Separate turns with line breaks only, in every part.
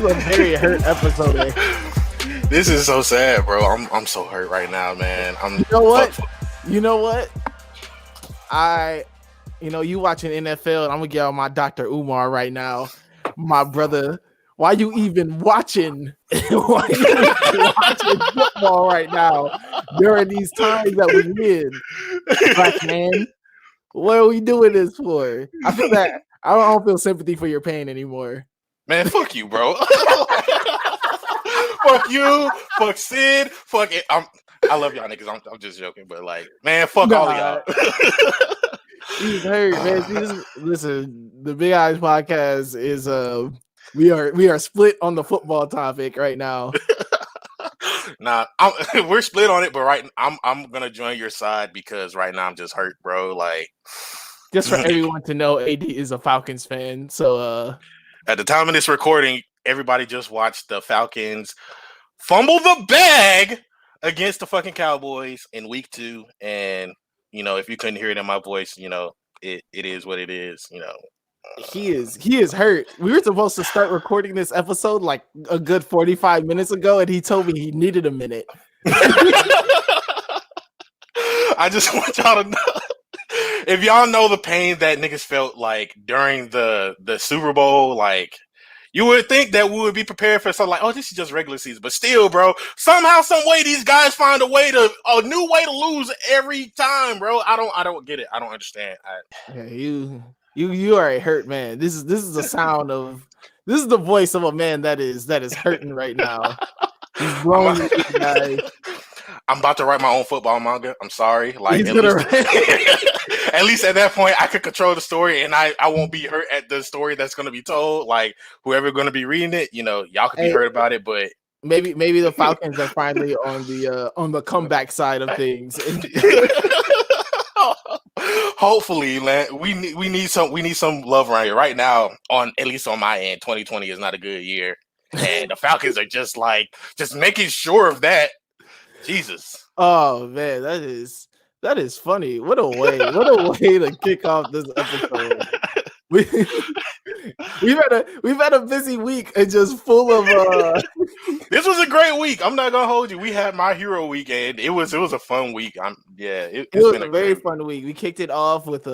was a very hurt episode.
This is so sad, bro. I'm so hurt right now, man.
You know what? You know what? You watching NFL, and I'm gonna get on my Dr. Umar right now, my brother. Why you even watching? Why you even watching football right now during these times that we in? Black man, what are we doing this for? I feel that I don't feel sympathy for your pain anymore.
Man, fuck you, bro. Fuck you. Fuck Sid. Fuck it. I love y'all niggas. I'm just joking, but like, man, fuck all of y'all.
He's hurt, man. Listen, the Big Eyes podcast is we are split on the football topic right now.
Nah, we're split on it, but I'm gonna join your side because right now I'm just hurt, bro. Like,
just for everyone to know, AD is a Falcons fan. So
at the time of this recording, everybody just watched the Falcons fumble the bag against the fucking Cowboys in week 2, and if you couldn't hear it in my voice, it is what it is.
He is hurt. We were supposed to start recording this episode like a good 45 minutes ago, and he told me he needed a minute.
I just want y'all to know, if y'all know the pain that niggas felt like during the Super Bowl, like, you would think that we would be prepared for something like, oh, this is just regular season. But still, bro, somehow, some way, these guys find a new way to lose every time, bro. I don't get it. I don't understand.
You are a hurt man. This is the sound of this is the voice of a man that is hurting right now. He's growing, guys.
I'm about to write my own football manga. I'm sorry. Like, at least at that point, I could control the story, and I won't be hurt at the story that's going to be told. Like, whoever going to be reading it, y'all could be hurt about it, but
maybe the Falcons are finally on the comeback side of things.
Hopefully, man. We need some love around here right now. At least on my end, 2020 is not a good year, and the Falcons are just making sure of that. Jesus.
Oh man, that is funny. What a way to kick off this episode. We've had a busy week and just full of
This was a great week. I'm not gonna hold you. We had My Hero weekend. It was a fun week. It was
been a very fun week. We kicked it off with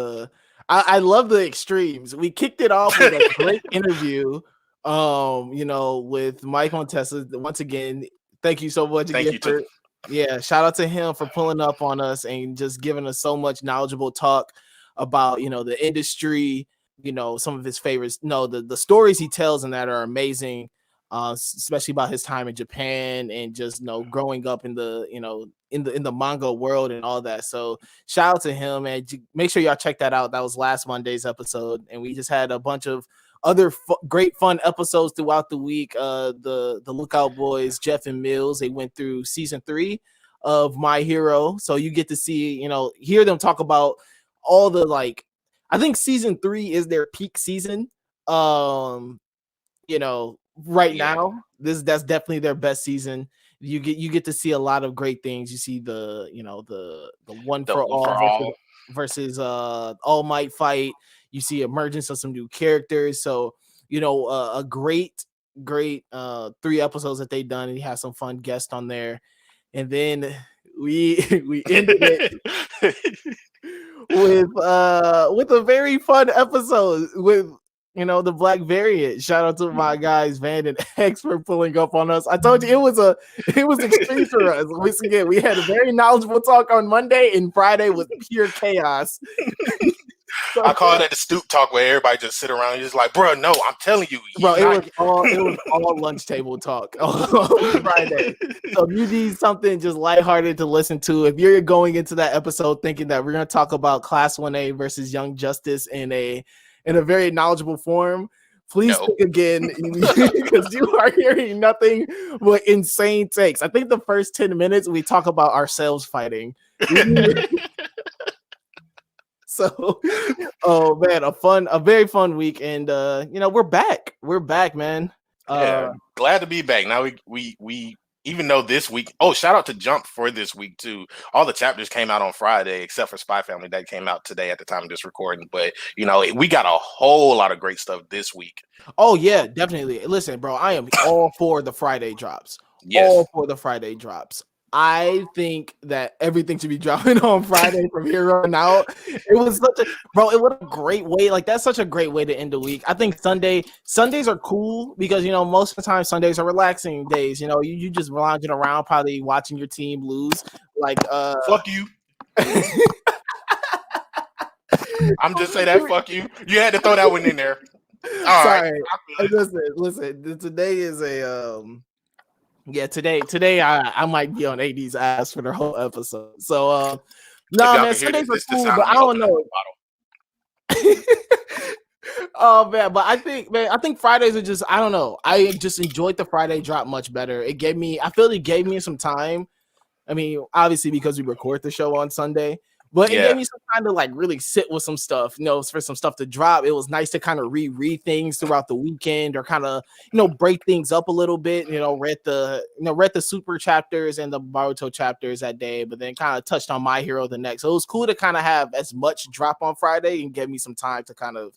I love the extremes. We kicked it off with a great interview. With Mike Montesa. Once again, thank you so much.
Thank you.
Yeah, shout out to him for pulling up on us and just giving us so much knowledgeable talk about, the industry, some of his favorites. No, the stories he tells in that are amazing, especially about his time in Japan and just, growing up in the, in the manga world and all that. So shout out to him, and make sure y'all check that out. That was last Monday's episode, and we just had a bunch of other great fun episodes throughout the week. The Lookout Boys, Jeff and Mills, they went through season 3 of My Hero, so you get to see, hear them talk about all the I think season 3 is their peak season. Right now, that's definitely their best season. You get to see a lot of great things. You see the one for all versus All Might fight. You see emergence of some new characters. So, a great 3 episodes that they've done, and you have some fun guests on there. And then we ended it with a very fun episode with the Black Variant. Shout out to my guys Van and X for pulling up on us. I told you it was extreme for us. Once again, we had a very knowledgeable talk on Monday, and Friday was pure chaos.
I call that the stoop talk, where everybody just sit around and just like, bro, no, I'm telling you.
Bro, it was all lunch table talk on Friday. So if you need something just lighthearted to listen to, if you're going into that episode thinking that we're going to talk about Class 1A versus Young Justice in a very knowledgeable form, please think again, because you are hearing nothing but insane takes. I think the first 10 minutes we talk about ourselves fighting. So, oh man, a very fun week, and we're back, man.
Glad to be back. Now we even though this week, shout out to Jump for this week too. All the chapters came out on Friday, except for Spy Family that came out today at the time of this recording. But we got a whole lot of great stuff this week.
Oh yeah, definitely. Listen, bro, I am all for the Friday drops.
Yes.
All for the Friday drops. I think that everything should be dropping on Friday from here on out. It was it was a great way. Like, that's such a great way to end the week. I think Sundays are cool because, most of the time Sundays are relaxing days. You just lounging around, probably watching your team lose. Like,
fuck you. I'm just saying that. Fuck you. You had to throw that one in there. All
Sorry.
Right.
Listen. Today is a today I might be on AD's ass for the whole episode. So no, man, Sundays are cool, but I don't know. Oh man, but I think Fridays are just, I don't know. I just enjoyed the Friday drop much better. I feel it gave me some time. I mean, obviously because we record the show on Sunday. But it gave me some time to like really sit with some stuff, for some stuff to drop. It was nice to kind of reread things throughout the weekend, or kind of, break things up a little bit. Read the Super chapters and the Boruto chapters that day, but then kind of touched on My Hero the next. So it was cool to kind of have as much drop on Friday and give me some time to kind of,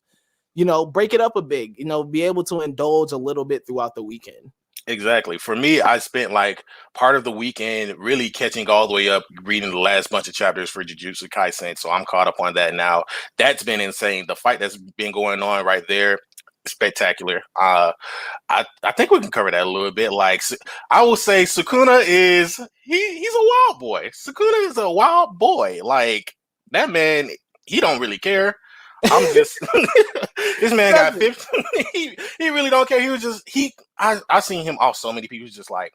break it up a bit, be able to indulge a little bit throughout the weekend.
Exactly. For me, I spent like part of the weekend really catching all the way up, reading the last bunch of chapters for Jujutsu Kaisen. So I'm caught up on that now. That's been insane. The fight that's been going on right there, spectacular. I think we can cover that a little bit. Like, I will say Sukuna he's a wild boy. Sukuna is a wild boy. Like, that man, he don't really care. I'm just this man got 15. he really don't care. He was just I seen him off so many people. He's just like,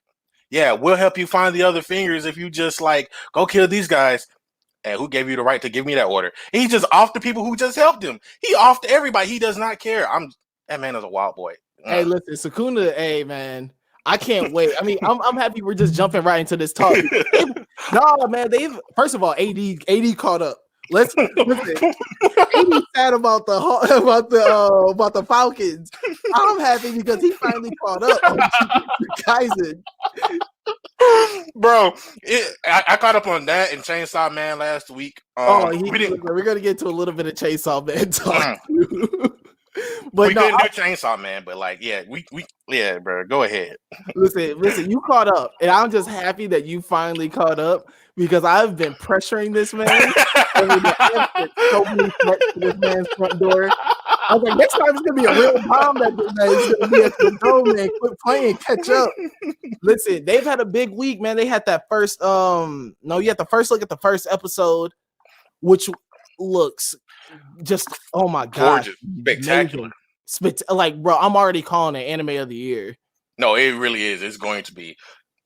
yeah, we'll help you find the other fingers if you just like go kill these guys. And who gave you the right to give me that order? And he just off the people who just helped him. He off to everybody. He does not care. That man is a wild boy.
Hey, listen, Sukuna, hey man, I can't wait. I mean, I'm happy we're just jumping right into this talk. No, man, first of all, AD caught up. Listen. He's sad about the Falcons. I'm happy because he finally caught up on Kaisen.
Bro, I caught up on that and Chainsaw Man last week.
We're gonna get to a little bit of Chainsaw Man talk.
But we couldn't do Chainsaw Man, but like, yeah, bro, go ahead.
Listen, you caught up, and I'm just happy that you finally caught up because I've been pressuring this man. So many threats to this man's front door. I was like, next time it's gonna be a real bomb that is gonna be at the door, man. Quit playing, catch up. Listen, they've had a big week, man. They had that first you had the first look at the first episode, which looks just, oh my god,
spectacular.
Like, bro, I'm already calling it anime of the year.
No, it really is. It's going to be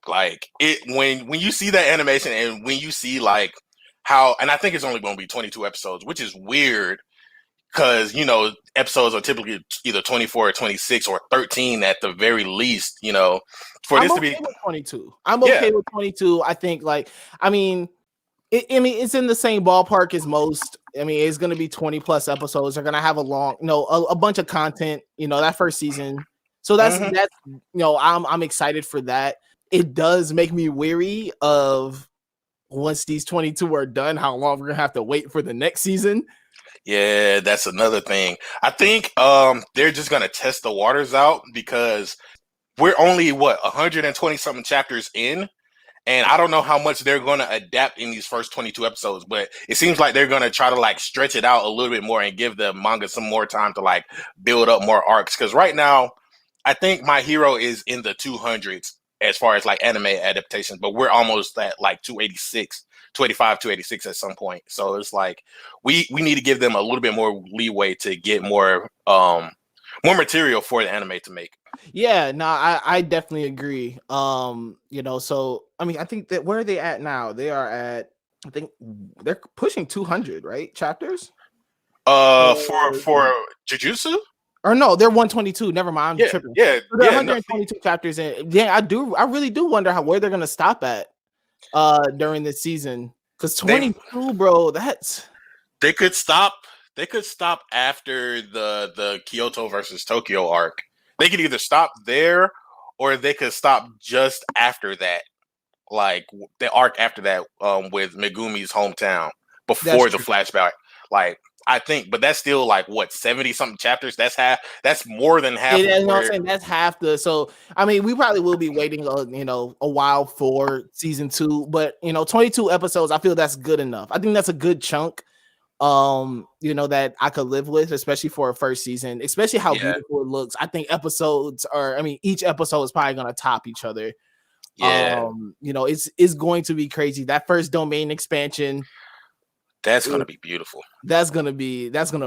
like it when you see that animation and when you see like how, and I think it's only going to be 22 episodes, which is weird because episodes are typically either 24 or 26 or 13 at the very least. For this to be
22, I'm okay with 22. I think it's in the same ballpark as most. I mean, it's going to be 20 plus episodes. They're going to have a bunch of content, that first season. So that's I'm excited for that. It does make me weary of, once these 22 are done, how long we're going to have to wait for the next season.
Yeah, that's another thing. I think they're just going to test the waters out because we're only 120 something chapters in. And I don't know how much they're going to adapt in these first 22 episodes, but it seems like they're going to try to like stretch it out a little bit more and give the manga some more time to like build up more arcs. Because right now, I think My Hero is in the 200s as far as like anime adaptations, but we're almost at like 286, 285, 286 at some point. So it's like we need to give them a little bit more leeway to get more material for the anime to make.
Yeah, no, I definitely agree. So I mean, I think that where are they at now? They are at, I think they're pushing 200, right? Chapters?
For Jujutsu?
Or no, they're 122. Never mind, I'm tripping.
Yeah,
so they're 122 chapters in. Yeah, I really do wonder where they're gonna stop at during this season. Because 22, bro,
they could stop after the Kyoto versus Tokyo arc. They could either stop there or they could stop just after that, like the arc after that, with Megumi's hometown
That's
before the
true.
flashback. Like I think, but that's still like what 70 something chapters. That's half. That's more than half
You
of
know what I'm
where.
saying? That's half the. So I mean, we probably will be waiting, a while for season 2, but 22 episodes. I feel that's good enough. I think that's a good chunk. That I could live with, especially for a first season, especially how
Yeah,
beautiful it looks. I think each episode is probably gonna top each other.
yeah.
It's going to be crazy. That first domain expansion,
That's gonna be beautiful.
that's gonna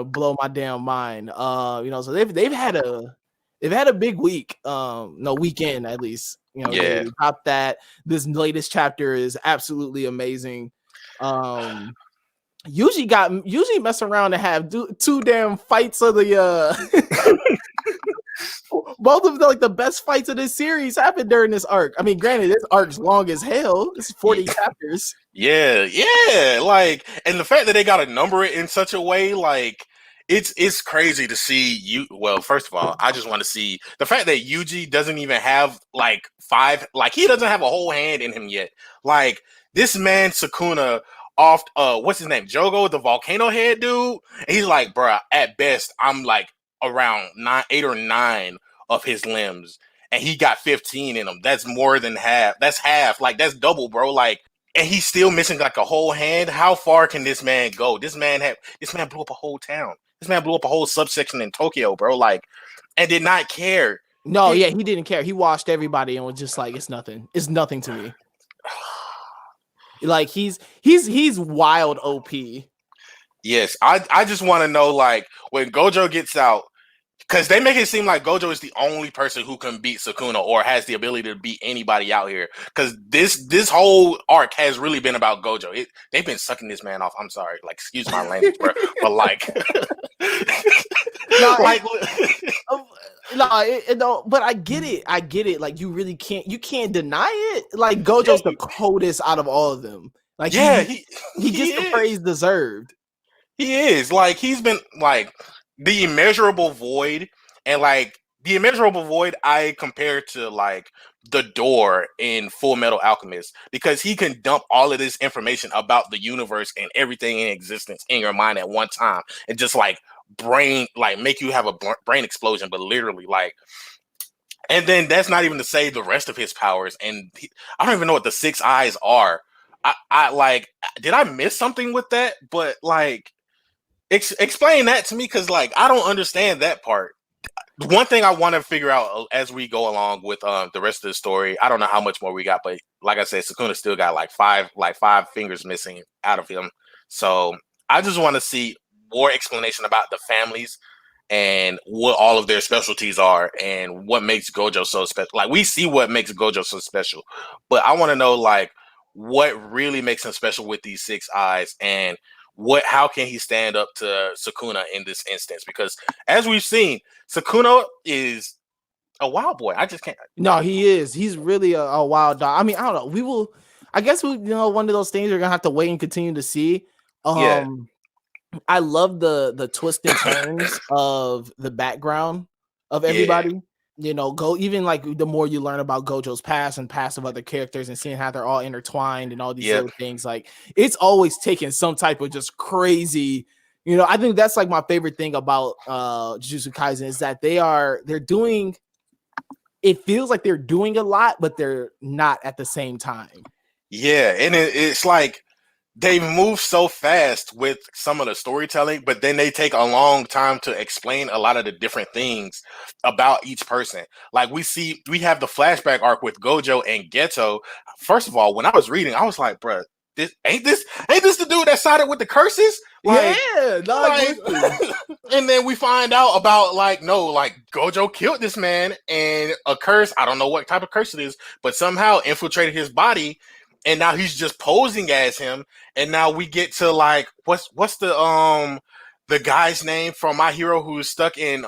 blow my damn mind. So they've had a big week. No, weekend at least.
Yeah.
They topped that. This latest chapter is absolutely amazing. Um, usually mess around and have two damn fights of the both of the best fights of this series happened during this arc. I mean, granted, this arc's long as hell. It's 40 chapters.
Yeah, yeah. Like, and the fact that they got to number it in such a way, like, it's crazy to see you. Well, first of all, I just want to see the fact that Yuji doesn't even have like five, like he doesn't have a whole hand in him yet. Like this man Sukuna off, what's his name, Jogo, the volcano head dude. And he's like, bruh, at best, I'm like around 8 or 9 of his limbs, and he got 15 in him. That's more than half. That's half. Like that's double, bro. Like. And he's still missing like a whole hand. How far can this man go? This man blew up a whole town. This man blew up a whole subsection in Tokyo, bro. Like, and did not care.
No, yeah, he didn't care. He watched everybody and was just like, it's nothing. It's nothing to me. Like he's wild OP.
Yes, I just want to know, like, when Gojo gets out, because they make it seem like Gojo is the only person who can beat Sukuna or has the ability to beat anybody out here. Because this whole arc has really been about Gojo. They've been sucking this man off. I'm sorry, like, excuse my language, bro, but like,
no,
like,
but I get it. I get it. Like you really can't deny it. Like Gojo's the coldest out of all of them. Like
yeah,
he gets the praise deserved.
He is, like, he's been like the immeasurable void, and like the immeasurable void I compare to like the door in Full Metal Alchemist, because he can dump all of this information about the universe and everything in existence in your mind at one time and just like make you have a brain explosion, but literally, like. And then that's not even to say the rest of his powers, and I don't even know what the 6 eyes are. I like, did I miss something with that? But like, explain that to me, because like I don't understand that part. One thing I want to figure out as we go along with the rest of the story, I don't know how much more we got, but like I said, Sukuna still got like five fingers missing out of him. So I just want to see more explanation about the families and what all of their specialties are and what makes Gojo so special. Like, we see what makes Gojo so special, but I want to know like what really makes him special with these 6 eyes, and how can he stand up to Sukuna in this instance? Because as we've seen, Sukuna is a wild boy. I just can't.
No, he is. He's really a wild dog. I mean, I don't know. I guess one of those things we're gonna have to wait and continue to see.
Yeah.
I love the twists and turns of the background of everybody. Go even like the more you learn about Gojo's past and past of other characters and seeing how they're all intertwined and all these little things, like it's always taking some type of just crazy. I think that's like my favorite thing about Jujutsu Kaisen is that they're doing. It feels like they're doing a lot, but they're not at the same time.
Yeah, and it's like they move so fast with some of the storytelling, but then they take a long time to explain a lot of the different things about each person. Like we have the flashback arc with Gojo and Geto. First of all, when I was reading, I was like, bruh, ain't this the dude that sided with the curses? Like,
yeah, like,
and then we find out about Gojo killed this man, and a curse, I don't know what type of curse it is, but somehow infiltrated his body, and now he's just posing as him. And now we get to like what's the guy's name from My Hero who's stuck in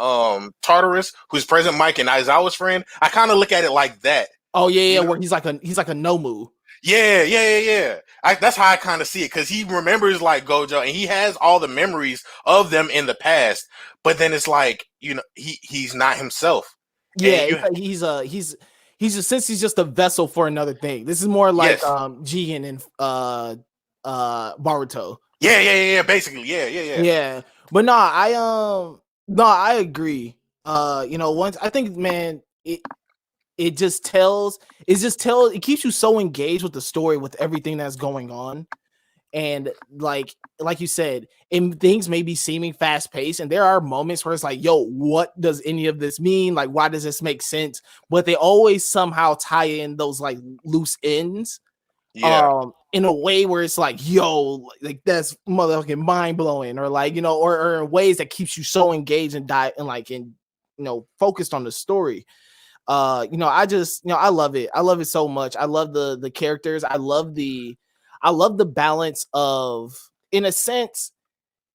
Tartarus, who's President Mike and Aizawa's friend. I kind of look at it like that.
Oh yeah, where he's like a Nomu.
Yeah. That's how I kind of see it, because he remembers like Gojo, and he has all the memories of them in the past. But then it's like, he's not himself.
Yeah, he's he's just a vessel for another thing. This is more like
Yes.
Jigen and Baruto.
Yeah. Basically, yeah.
Yeah, but no, I agree. Once I think, man, it just tells it keeps you so engaged with the story, with everything that's going on. And like you said, and things may be seeming fast paced, and there are moments where it's like, yo, what does any of this mean? Like, why does this make sense? But they always somehow tie in those like loose ends,
Yeah.
in a way where it's like, yo, like that's motherfucking mind blowing, or like, or in ways that keeps you so engaged and focused on the story. I love it. I love it so much. I love the characters. I love the balance of, in a sense,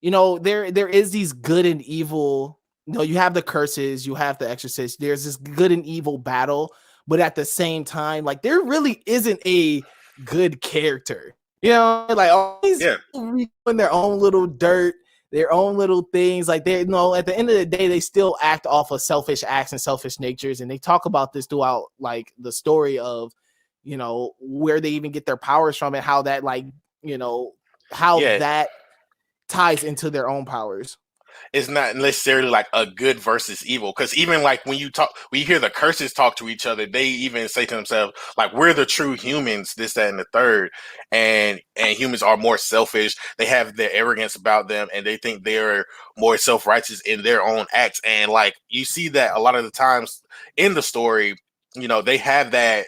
there is these good and evil. You have the curses, you have the exorcist. There's this good and evil battle, but at the same time, like, there really isn't a good character. Like, always
Yeah.
in their own little dirt, their own little things. Like, they at the end of the day, they still act off of selfish acts and selfish natures, and they talk about this throughout, like, the story of where they even get their powers from, and how that, like, how
Yeah.
that ties into their own powers.
It's not necessarily like a good versus evil, because even like when you hear the curses talk to each other, they even say to themselves like, we're the true humans, this, that, and the third, and humans are more selfish. They have their arrogance about them, and they think they're more self-righteous in their own acts. And like, you see that a lot of the times in the story, they have that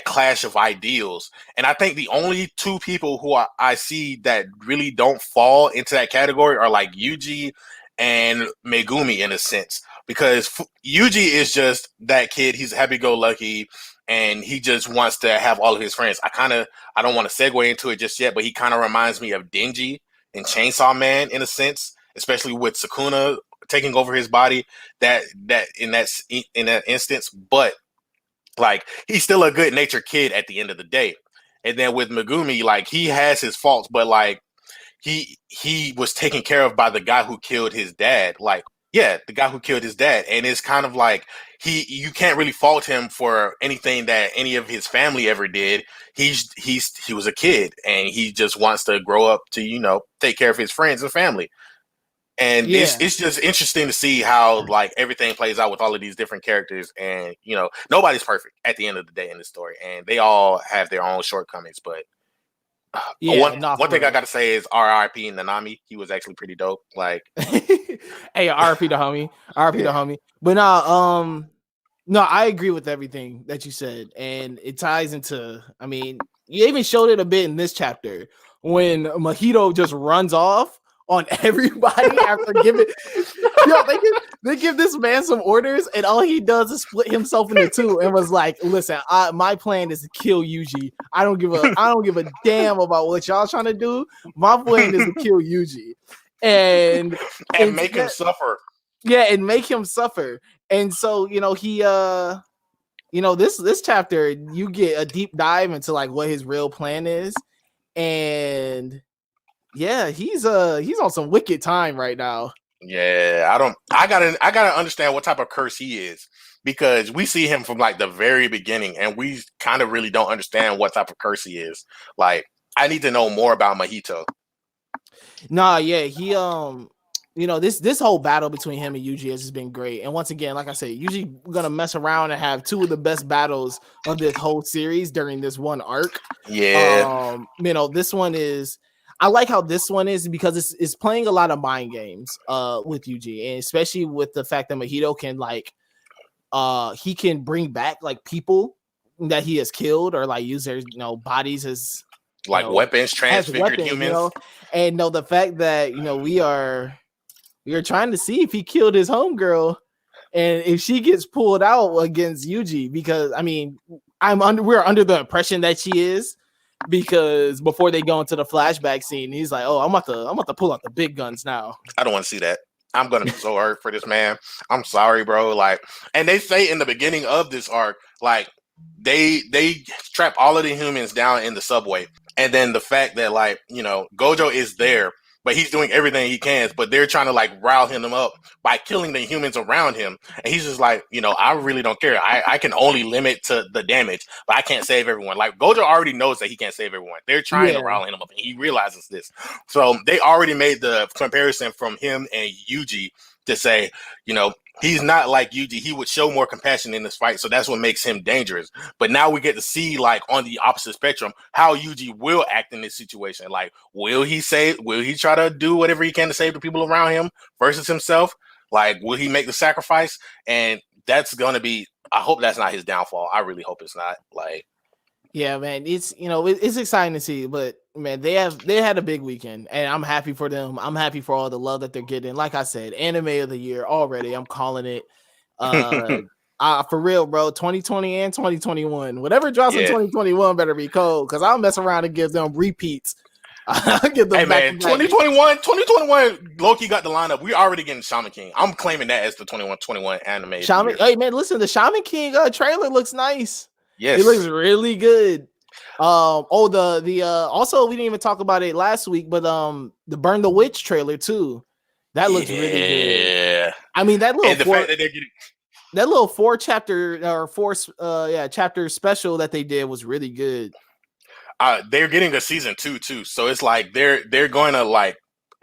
clash of ideals. And I think the only two people who I see that really don't fall into that category are like Yuji and Megumi, in a sense, because Yuji is just that kid. He's happy-go-lucky, and he just wants to have all of his friends. I don't want to segue into it just yet, but he kind of reminds me of Denji in Chainsaw Man, in a sense, especially with Sukuna taking over his body. That in that instance, but like, he's still a good-natured kid at the end of the day. And then with Megumi, like, he has his faults, but like, he was taken care of by the guy who killed his dad. Like, yeah, the guy who killed his dad. And it's kind of like, you can't really fault him for anything that any of his family ever did. He was a kid, and he just wants to grow up to, take care of his friends and family. And it's just interesting to see how, like, everything plays out with all of these different characters. And, nobody's perfect at the end of the day in this story, and they all have their own shortcomings. But one thing I got to say is R.I.P. Nanami. He was actually pretty dope. Like,
hey, R.I.P. the homie. R.I.P. the homie. But no, I agree with everything that you said, and it ties into, I mean, you even showed it a bit in this chapter when Mahito just runs off on everybody after giving. They give this man some orders, and all he does is split himself into two, and was like, "Listen, my plan is to kill Yuji. I don't give a damn about what y'all trying to do. My plan is to kill Yuji, and
make him suffer."
Yeah, and make him suffer. And so, he this chapter, you get a deep dive into like what his real plan is, and yeah, he's on some wicked time right now.
Yeah, I gotta understand what type of curse he is, because we see him from like the very beginning, and we kind of really don't understand what type of curse he is. Like, I need to know more about Mahito.
Nah, yeah, he this whole battle between him and Yuji has just been great. And once again, like I said, Yuji gonna mess around and have two of the best battles of this whole series during this one arc.
Yeah.
This one is, I like how this one is, because it's playing a lot of mind games with Yuji, and especially with the fact that Mahito can like he can bring back like people that he has killed, or like use their bodies as
like weapons, transfigured humans.
And the fact that we are trying to see if he killed his homegirl, and if she gets pulled out against Yuji, because I mean, we're under the impression that she is, because before they go into the flashback scene, he's like, "Oh, I'm about to pull out the big guns now."
I don't want to see that. I'm gonna be so hurt for this man. I'm sorry, bro. Like, and they say in the beginning of this arc, like, they trap all of the humans down in the subway, and then the fact that, like, Gojo is there, but he's doing everything he can. But they're trying to like rile him up by killing the humans around him, and he's just like, I really don't care. I can only limit to the damage, but I can't save everyone. Like Gojo already knows that he can't save everyone. They're trying to rile him up, and he realizes this. So they already made the comparison from him and Yuji to say, he's not like Yuji. He would show more compassion in this fight, so that's what makes him dangerous. But now we get to see, like, on the opposite spectrum, how Yuji will act in this situation. Like, will he try to do whatever he can to save the people around him versus himself? Like, will he make the sacrifice? And that's going to be, I hope that's not his downfall. I really hope it's not. Like,
yeah, man, it's it's exciting to see, but man, they had a big weekend, and I'm happy for them. I'm happy for all the love that they're getting. Like I said, anime of the year already. I'm calling it. For real, bro. 2020 and 2021, whatever drops in 2021 better be cold, because I'll mess around and give them repeats. I'll give them
man, 2021, Loki got the lineup. We already getting Shaman King. I'm claiming that as the 2021 anime.
Shaman, hey man, listen, the Shaman King trailer looks nice.
Yes,
it looks really good. Also we didn't even talk about it last week, but the Burn the Witch trailer too. That looks really good. I mean, that little fact that they're getting that little 4 chapter chapter special that they did was really good.
They're getting a season 2 too, so it's like they're going to like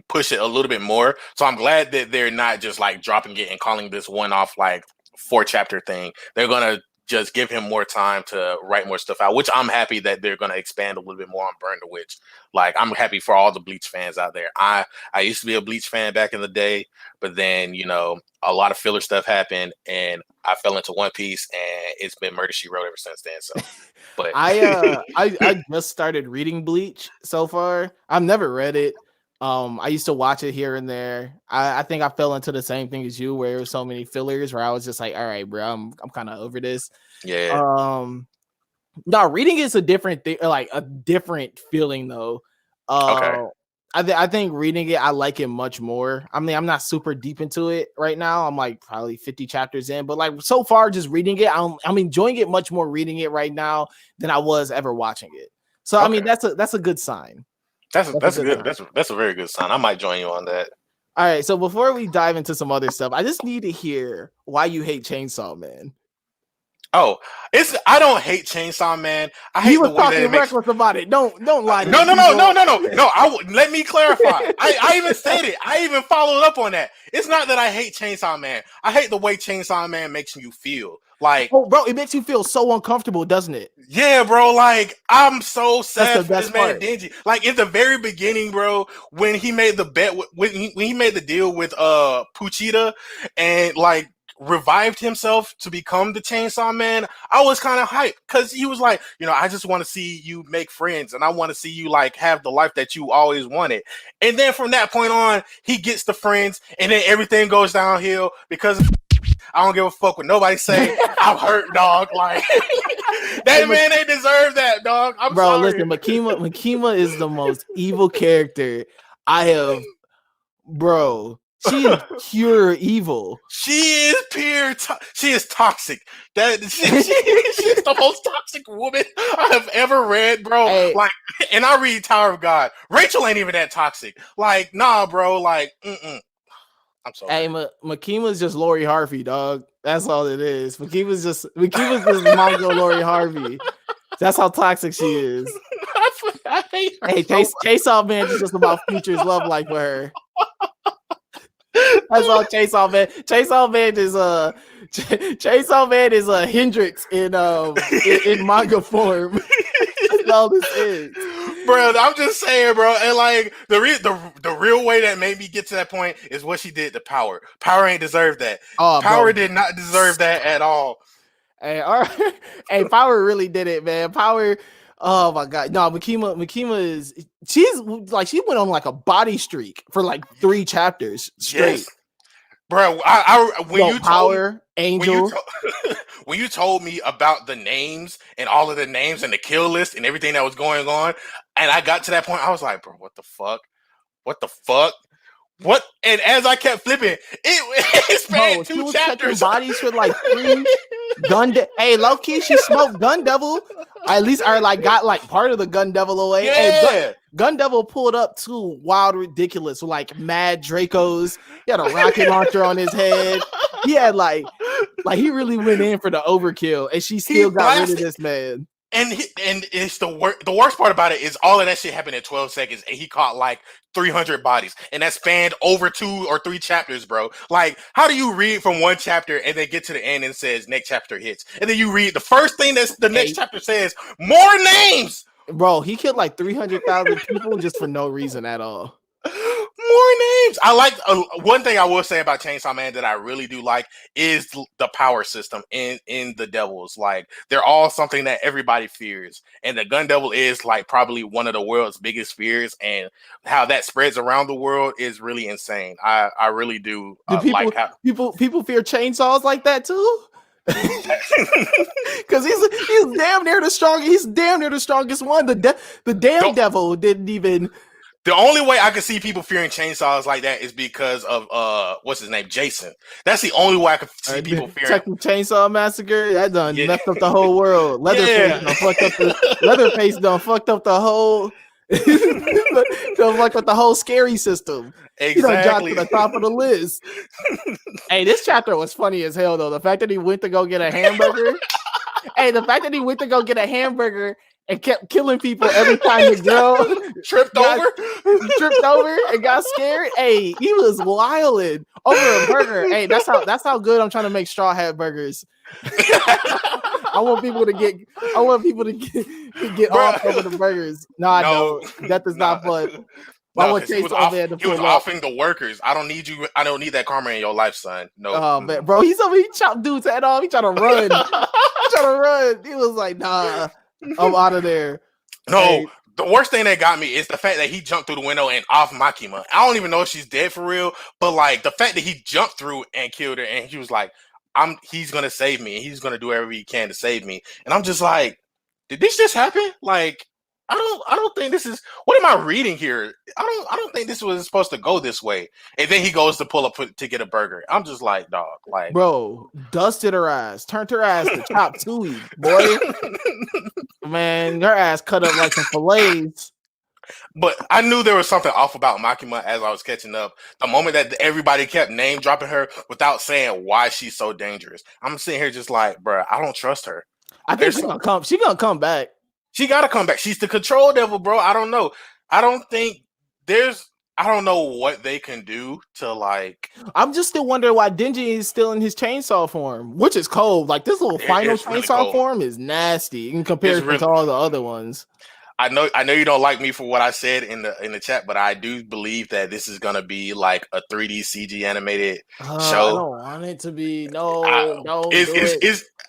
push it a little bit more. So I'm glad that they're not just like dropping it and calling this one-off like 4 chapter thing. They're gonna just give him more time to write more stuff out, which I'm happy that they're going to expand a little bit more on Burn the Witch. Like, I'm happy for all the Bleach fans out there. I used to be a Bleach fan back in the day, but then, a lot of filler stuff happened and I fell into One Piece, and it's been Murder, She Wrote ever since then. So, but
I just started reading Bleach so far. I've never read it. I used to watch it here and there. I think I fell into the same thing as you, where there were so many fillers where I was just like, all right, bro, I'm kind of over this.
Yeah.
No, reading is a different thing, like a different feeling though.
Okay.
I think reading it, I like it much more. I mean, I'm not super deep into it right now. I'm like probably 50 chapters in, but like so far, just reading it, I'm enjoying it much more reading it right now than I was ever watching it. So I mean, that's a good sign.
That's a very good sign. I might join you on that.
All right, so before we dive into some other stuff, I just need to hear why you hate Chainsaw Man.
Oh, I don't hate Chainsaw Man. I hate
the way that it makes... reckless about it. Don't lie.
No. Let me clarify. I even said it. I even followed up on that. It's not that I hate Chainsaw Man. I hate the way Chainsaw Man makes you feel. Like,
oh, bro, it makes you feel so uncomfortable, doesn't it?
Yeah, bro. Like, I'm so sad for this man, Denji. Like, in the very beginning, bro, when he made the bet, when he made the deal with Puchita, and like revived himself to become the Chainsaw Man, I was kind of hyped because he was like, I just want to see you make friends, and I want to see you like have the life that you always wanted. And then from that point on, he gets the friends, and then everything goes downhill because I don't give a fuck what nobody say. I'm hurt, dog. Like that man, they deserve that, dog. I'm sorry.
Listen, Makima is the most evil character I have. Bro, she is pure evil.
She is pure. She is toxic. She's the most toxic woman I have ever read, bro. Hey. Like, and I read Tower of God. Rachel ain't even that toxic. Like, nah, bro. Like, I'm sorry.
Hey, Makima's just Lori Harvey, dog. That's all it is. Makima's just manga Lori Harvey. That's how toxic she is.
I hate her.
Hey, Chainsaw Man is just about Future's love life with her. That's all Chainsaw Man. Chainsaw Man is a Hendrix in manga form. That's all this is.
Bro, I'm just saying, bro. And like the real way that made me get to that point is what she did to Power. Power ain't deserved that. Oh, Power did not deserve that at all.
Hey, hey, Power really did it, man. Power. Oh my god, no, Makima is she went on like a body streak for like 3 chapters straight. Yes.
Bro, when you told me about the names and all of the names and the kill list and everything that was going on, and I got to that point, I was like, bro, what the fuck? What? And as I kept flipping, it spanned
She
2
was catching
chapters.
bodies for like 3 hey, low key, she smoked Gun Devil. At least I like got like part of the Gun Devil away.
Yeah.
Hey, Gun Devil pulled up too wild, ridiculous, with like mad Dracos. He had a rocket launcher on his head. He had like he really went in for the overkill, and she still got rid of this man.
And it's the worst part about it is all of that shit happened in 12 seconds, and he caught like 300 bodies, and that spanned over 2 or 3 chapters, bro. Like, how do you read from one chapter and then get to the end and it says next chapter hits, and then you read the first thing that's the next chapter says more names,
bro? He killed like 300,000 people just for no reason at all.
More names. I like one thing I will say about Chainsaw Man that I really do like is the power system in the Devils. Like, they're all something that everybody fears, and the Gun Devil is like probably one of the world's biggest fears, and how that spreads around the world is really insane. I really do like how
people fear chainsaws like that too. Because he's damn near the strongest. He's damn near the strongest one. The damn devil didn't even.
The only way I can see people fearing chainsaws like that is because of what's his name, Jason. That's the only way I can see people fearing.
Texas Chainsaw Massacre. That done messed up the whole world. Leatherface done fucked up the whole. Done fucked up the whole scary system.
Exactly.
He done dropped to the top of the list. Hey, this chapter was funny as hell though. The fact that he went to go get a hamburger. And kept killing people every time the girl
tripped
over and got scared. Hey, he was wilding over a burger. Hey, that's how good I'm trying to make Straw Hat burgers. I want people to get off over the burgers. No, that is not fun.
No, he was offing the workers. I don't need you. I don't need that karma in your life, son. No.
Oh man, bro, he chopped dudes head off. He trying to run. He was like, nah. I'm out of there.
No, hey. The worst thing that got me is the fact that he jumped through the window and off Makima. I don't even know if she's dead for real, but like the fact that he jumped through and killed her, and he was like, he's gonna save me, and he's gonna do whatever he can to save me. And I'm just like, did this just happen? Like, I don't think this is. What am I reading here? I don't think this was supposed to go this way. And then he goes to pull up to get a burger. I'm just like, dog, like,
bro, dusted her ass, turned her ass to chop suey, boy. Man, her ass cut up like some fillets.
But I knew there was something off about Makima as I was catching up. The moment that everybody kept name dropping her without saying why she's so dangerous, I'm sitting here just like, bro, I don't trust her.
I think she's gonna come. She's gonna come back.
She got to come back. She's the control devil, bro. I don't know. I don't know what they can do to like.
I'm just still wondering why Denji is still in his chainsaw form, which is cold. Like this little final chainsaw really form is nasty in comparison to all the other ones.
I know you don't like me for what I said in the chat, but I do believe that this is gonna be like a 3D CG animated show.
I don't want it to be. No.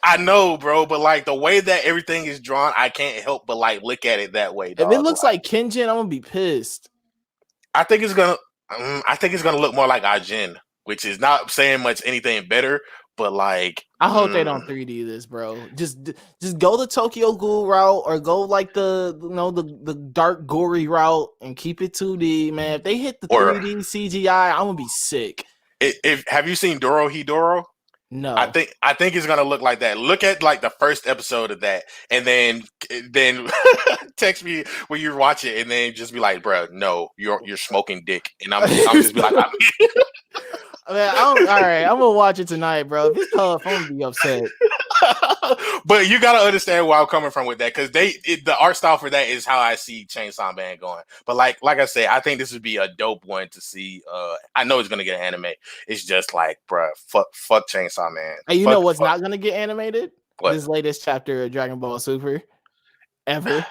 I know, bro, but like the way that everything is drawn, I can't help but like look at it that way. Dog.
If it looks like Kenjin, I'm gonna be pissed.
I think it's gonna look more like Ajin, which is not saying much anything better. But like,
I hope they don't 3D this, bro. Just go the Tokyo Ghoul route, or go like the dark gory route and keep it 2D, man. If they hit the 3D CGI, I'm gonna be sick.
Have you seen Dorohedoro?
No.
I think it's gonna look like that. Look at like the first episode of that, and then text me when you watch it, and then just be like, bro, no, you're smoking dick, and I'm just be like,
all right, I'm gonna watch it tonight, bro. If it's tough, I'm gonna be upset.
But you gotta understand where I'm coming from with that, because the art style for that is how I see Chainsaw Man going. But like I said, I think this would be a dope one to see. I know it's gonna get anime. It's just like, bro, fuck Chainsaw Man.
And you know what's not gonna get animated?
What?
This latest chapter of Dragon Ball Super, ever.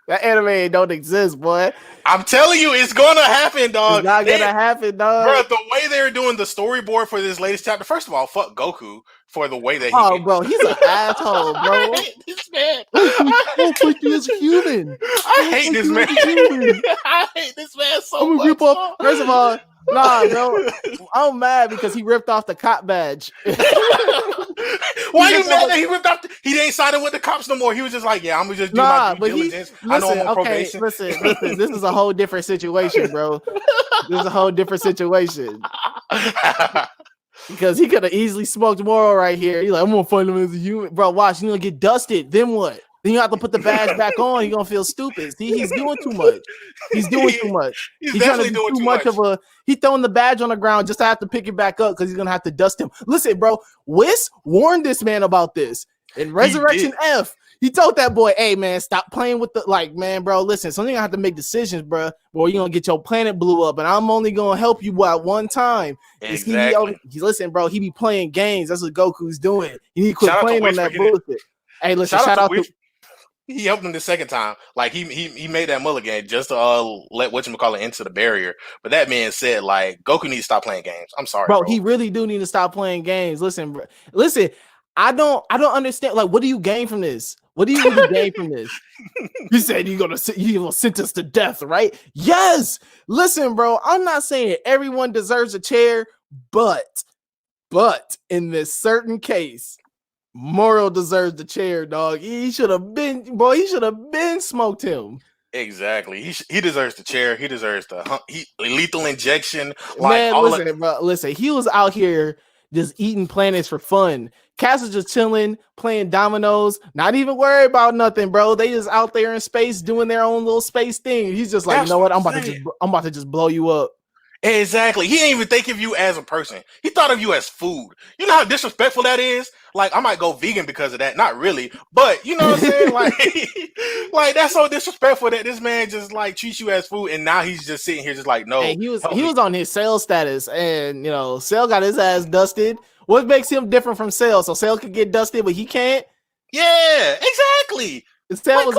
That anime don't exist, boy.
I'm telling you, it's gonna happen, dog.
It's not gonna happen, dog.
Bro, the way they're doing the storyboard for this latest chapter, first of all, fuck Goku for the way that
bro, he's an asshole, bro.
I hate this man.
I put you as a human.
I hate this man. I hate this man so much.
First of all, Nah, bro. I'm mad because he ripped off the cop badge.
Why you mad that he ripped off? He didn't sign in with the cops no more. He was just like, yeah, I'm gonna just do my due diligence. I know I'm on probation.
Listen. This is a whole different situation, bro. This is a whole different situation. Because he could have easily smoked Moro right here. He's like, I'm gonna find him as a human, bro. Watch, he's gonna get dusted. Then what? Then you have to put the badge back on. He's gonna feel stupid. See, he's doing too much. He's doing too much.
He's definitely doing too much
of a. He's throwing the badge on the ground just to have to pick it back up because he's gonna have to dust him. Listen, bro. Whis warned this man about this in Resurrection F. He told that boy, hey, man, stop playing with the, man, bro, listen, something gonna have to make decisions, bro, or you're gonna get your planet blew up, and I'm only gonna help you at one time.
Exactly.
Listen, bro, he be playing games. That's what Goku's doing. You need to quit playing on that bullshit. Hey, listen, shout out to
he helped him the second time. Like, he made that mulligan just to let whatchamacallit into the barrier. But that man said, like, Goku needs to stop playing games. I'm sorry, bro.
He really do need to stop playing games. Listen, bro. Listen, I don't understand. Like, what do you gain from this? What do you really gain from this? You said you're gonna sentence to death, right? Yes. Listen, bro, I'm not saying everyone deserves a chair, but in this certain case, Moro deserves the chair, dog. He should have been smoked him.
Exactly. He deserves the chair. He deserves the lethal injection.
Like, man, listen, he was out here just eating planets for fun. Cass is just chilling, playing dominoes, not even worried about nothing, bro. They just out there in space doing their own little space thing. He's just like, you know what? I'm about to just blow you up.
Exactly. He didn't even think of you as a person. He thought of you as food. You know how disrespectful that is? Like, I might go vegan because of that. Not really, but you know what I'm saying? like that's so disrespectful that this man just like treats you as food, and now he's just sitting here just like, no.
Hey, he was on his Cell status, and you know, Cell got his ass dusted. What makes him different from Cell? So Cell could get dusted, but he can't.
Yeah, exactly.
Cell was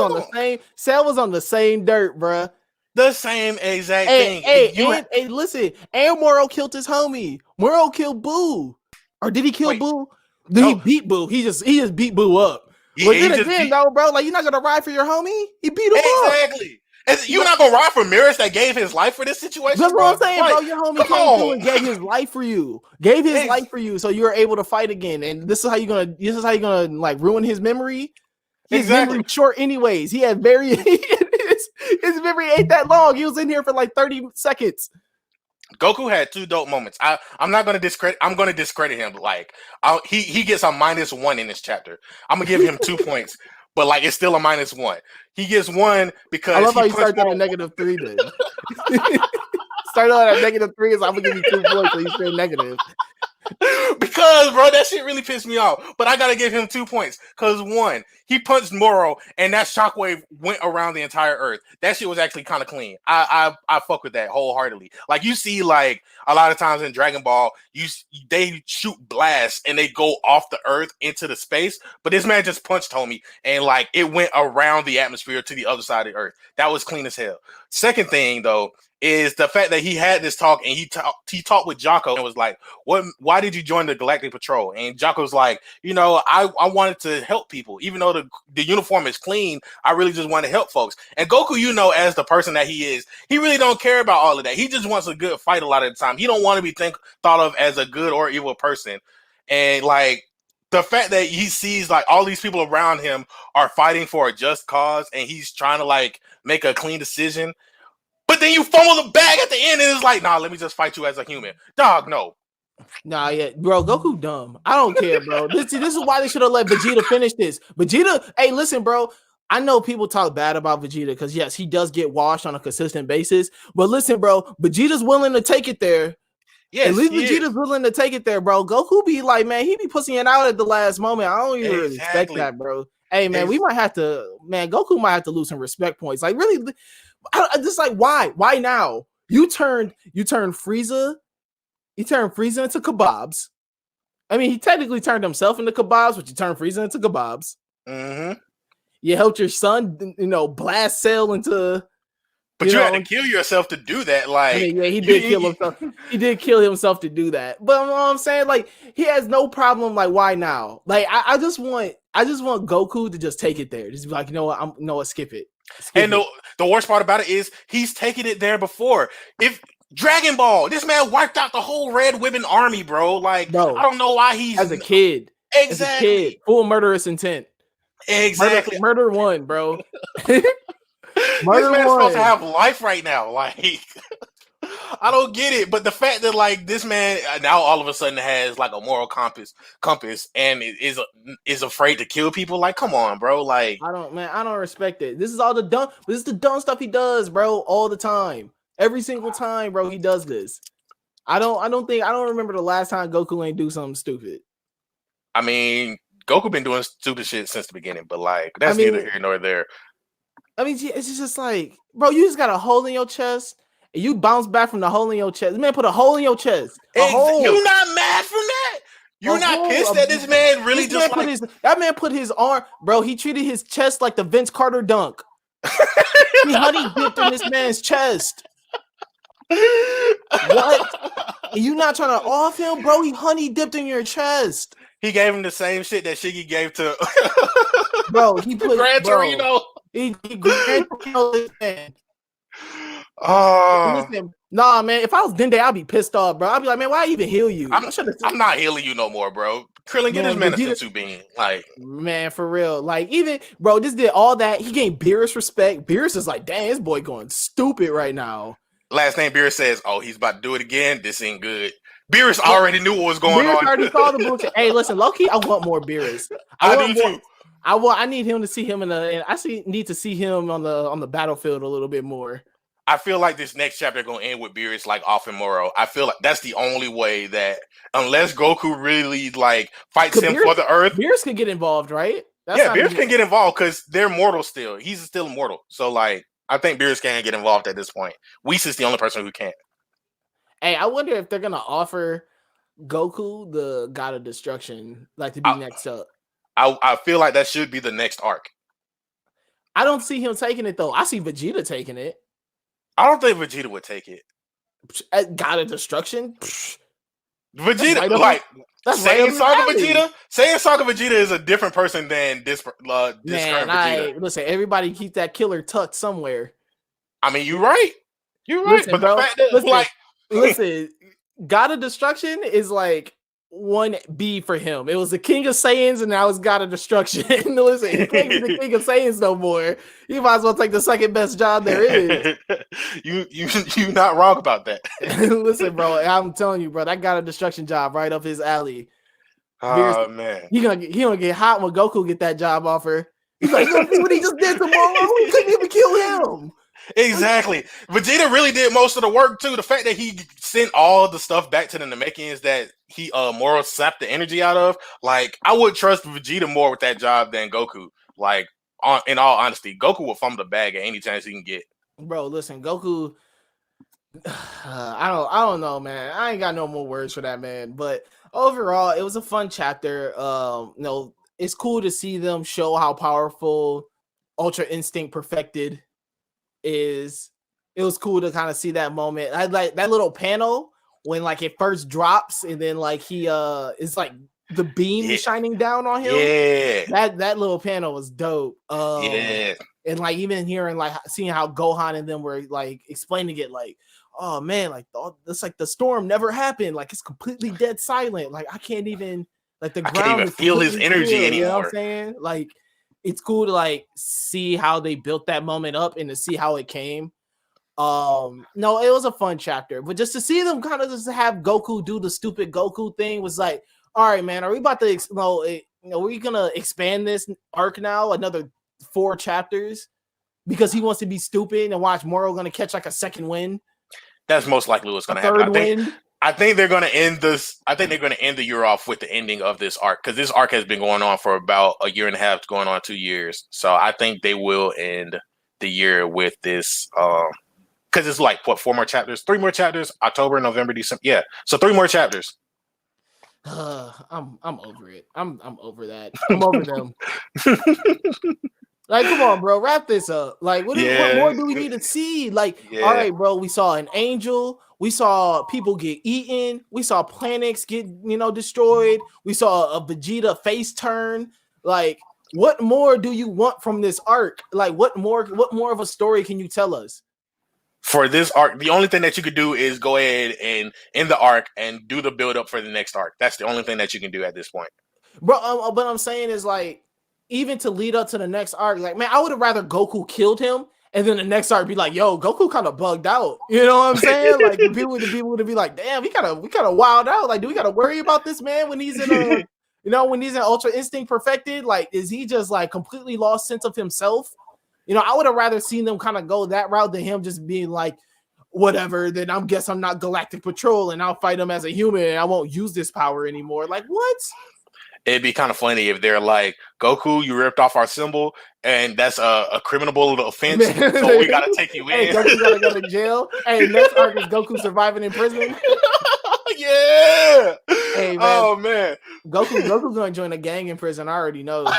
on the same dirt, bruh.
The same exact thing.
Listen, and Moro killed his homie. Moro killed Boo. Or did he kill Boo? He beat Boo. He just beat Boo up. But then again, though, bro, like, you're not gonna ride for your homie? He beat him up.
Exactly. You're not gonna ride for Mirrors that gave his life for this situation?
That's what I'm saying, bro. Your homie came through and gave his life for you. Life for you, so you're able to fight again. And this is how you're gonna like ruin his memory. His memory short anyways. He had his memory ain't that long. He was in here for like 30 seconds.
Goku had 2 dope moments. I'm not gonna discredit. I'm gonna discredit him. Like, he gets a -1 in this chapter. I'm gonna give him 2 points, but like, it's still a -1. He gets 1 because
I love how you started on a -3. Then start on a -3, so I'm gonna give you 2 points, so you stay negative.
Because, bro, that shit really pissed me off. But I gotta give him 2 points. Because 1, he punched Moro, and that shockwave went around the entire Earth. That shit was actually kind of clean. I fuck with that wholeheartedly. Like, you see, like, a lot of times in Dragon Ball, they shoot blasts and they go off the Earth into the space. But this man just punched homie, and like, it went around the atmosphere to the other side of the Earth. That was clean as hell. Second thing, though, is the fact that he had this talk, and he talked with Jocko and was like, why did you join the Galactic Patrol? And Jocko's like, you know, I wanted to help people. Even though the uniform is clean, I really just want to help folks. And Goku, you know, as the person that he is, he really don't care about all of that. He just wants a good fight a lot of the time. He don't want to be thought of as a good or evil person. And like, the fact that he sees like all these people around him are fighting for a just cause, and he's trying to like make a clean decision, but then you fumble the bag at the end, and it's like, nah, let me just fight you as a human. Dog, no.
Nah, yeah, bro, Goku dumb. I don't care, bro. This is why they should have let Vegeta finish this. Vegeta, hey, listen, bro. I know people talk bad about Vegeta because, yes, he does get washed on a consistent basis. But listen, bro, Vegeta's willing to take it there. Yes, at least Vegeta's willing to take it there, bro. Goku be like, man, he be pussying out at the last moment. I don't even really respect that, bro. Hey, man, we might have to, man, Goku might have to lose some respect points. Like, really, just like, why? Why now? You turned Frieza. You turned Frieza into kebabs. I mean, he technically turned himself into kebabs, but you turned Frieza into kebabs.
Mm-hmm.
You helped your son, you know, blast Cell into.
But you had to kill yourself to do that. Like,
I mean, yeah, he did kill himself. He did kill himself to do that. But you know what I'm saying, like, he has no problem. Like, why now? Like, I just want Goku to just take it there. Just be like, you know what, skip it.
And the worst part about it is he's taken it there before. If Dragon Ball. This man wiped out the whole Red Ribbon Army, bro. Like,
Bro,
I don't know why he's
as a kid,
exactly,
full murderous intent.
exactly.
Murder one, bro.
This
Murder
man's supposed to
one.
have life right now. Like, I don't get it. But the fact that like this man now all of a sudden has like a moral compass, and is afraid to kill people. Like, come on, bro. Like,
I don't respect it. This is all the dumb. This is the dumb stuff he does, bro, all the time. Every single time, bro, he does this. I don't remember the last time Goku ain't do something stupid.
I mean, Goku been doing stupid shit since the beginning, but like that's neither here nor there.
I mean, it's just like, bro, you just got a hole in your chest and you bounce back from the hole in your chest. This man put a hole in your chest. Hole.
You not mad from that? You're not pissed that this man really just like
that man put his arm, bro. He treated his chest like the Vince Carter dunk. He honey dipped in this man's chest. What? You not trying to off him, bro? He honey dipped in your chest.
He gave him the same shit that Shiggy gave to
bro. He put
Gran Torino.
He Gran Torino this man.
Oh,
listen, nah, man. If I was Dende, I'd be pissed off, bro. I'd be like, man, why even heal you?
I'm not healing you no more, bro. Krillin, get this man a senzu bean, like,
man, for real. Like, even bro, this did all that. He gained Beerus respect. Beerus is like, dang, this boy going stupid right now.
Last name Beerus says, "Oh, he's about to do it again. This ain't good." Beerus already knew what was going on.
Beerus already saw the bullshit. Hey, listen, low-key, I want more Beerus.
I do too.
I need him to see him need to see him on the battlefield a little bit more.
I feel like this next chapter gonna end with Beerus like off in Moro. I feel like that's the only way that unless Goku really like fights him for the Earth,
Beerus can get involved, right?
Beerus can get involved because they're mortal still. He's still immortal. So like I think Beerus can get involved at this point. Whis is the only person who can't.
Hey, I wonder if they're gonna offer Goku the God of Destruction like to be next up.
I feel like that should be the next arc.
I don't see him taking it though. I see Vegeta taking it.
I don't think Vegeta would take it.
God of Destruction?
Vegeta, like Saiyan Saga Vegeta. Saiyan Saga Vegeta is a different person than this current Vegeta.
Listen, everybody keep that killer tucked somewhere.
I mean, you're right. You're right.
Listen,
but
bro,
the fact that,
listen, God of Destruction is like 1B for him. It was the King of Saiyans, and now it's God of Destruction. Listen, he can't be the King of Saiyans no more. You might as well take the second best job there is.
you not wrong about that.
Listen, bro, I'm telling you, bro, that God of Destruction job right up his alley.
Oh man,
he gonna get hot when Goku get that job offer. He's like, look what he just did tomorrow. We couldn't even kill him.
Exactly. Vegeta really did most of the work too. The fact that he sent all the stuff back to the Namekians that he Moro sapped the energy out of, like I would trust Vegeta more with that job than Goku. Like, in all honesty, Goku will fumble the bag at any chance he can get.
Bro, listen, Goku. I don't know, man. I ain't got no more words for that man. But overall, it was a fun chapter. It's cool to see them show how powerful Ultra Instinct Perfected is. It was cool to kind of see that moment. I like that little panel when like it first drops and then like he it's like the beam is shining down on him.
Yeah,
that little panel was dope. And like even hearing like seeing how Gohan and them were like explaining it, like, oh man, like it's like the storm never happened. Like it's completely dead silent. Like I can't even like the ground
can't even feel his energy anymore.
You know what I'm saying? Like it's cool to like see how they built that moment up and to see how it came. No, it was a fun chapter, but just to see them kind of just have Goku do the stupid Goku thing was like, all right, man, are we about to are we gonna expand this arc now another 4 chapters because he wants to be stupid and watch Moro gonna catch like a second win?
That's most likely what's gonna happen. I think they're gonna end this. I think they're gonna end the year off with the ending of this arc because this arc has been going on for about a year and a half, going on 2 years. So I think they will end the year with this. Because it's like what 4 more chapters, 3 more chapters, October, November, December. Yeah, so 3 more chapters.
I'm over it. I'm over that. I'm over them. Like, come on, bro, wrap this up. Like, what more do we need to see? Like, all right, bro, we saw an angel. We saw people get eaten. We saw planets get, destroyed. We saw a Vegeta face turn. Like, what more do you want from this arc? Like, what more of a story can you tell us?
for this arc, the only thing that you could do is go ahead and end the arc and do the build up for the next arc. That's the only thing that you can do at this point.
Bro, but I'm saying is like, even to lead up to the next arc, like, man, I would have rather Goku killed him and then the next arc be like, yo, Goku kind of bugged out. You know what I'm saying? Like, the people would be like, damn, we kind of wild out. Like, do we got to worry about this man when he's in when he's in Ultra Instinct perfected? Like, is he just like completely lost sense of himself? I would have rather seen them kind of go that route than him just being like, whatever, then I guess I'm not Galactic Patrol and I'll fight him as a human and I won't use this power anymore. Like, what?
It'd be kind of funny if they're like, Goku, you ripped off our symbol, and that's a criminal offense, so we gotta take you in.
Hey, Goku gotta go to jail. Hey, next arc is Goku surviving in prison.
Yeah.
Hey, man.
Oh man,
Goku's gonna join a gang in prison. I already know.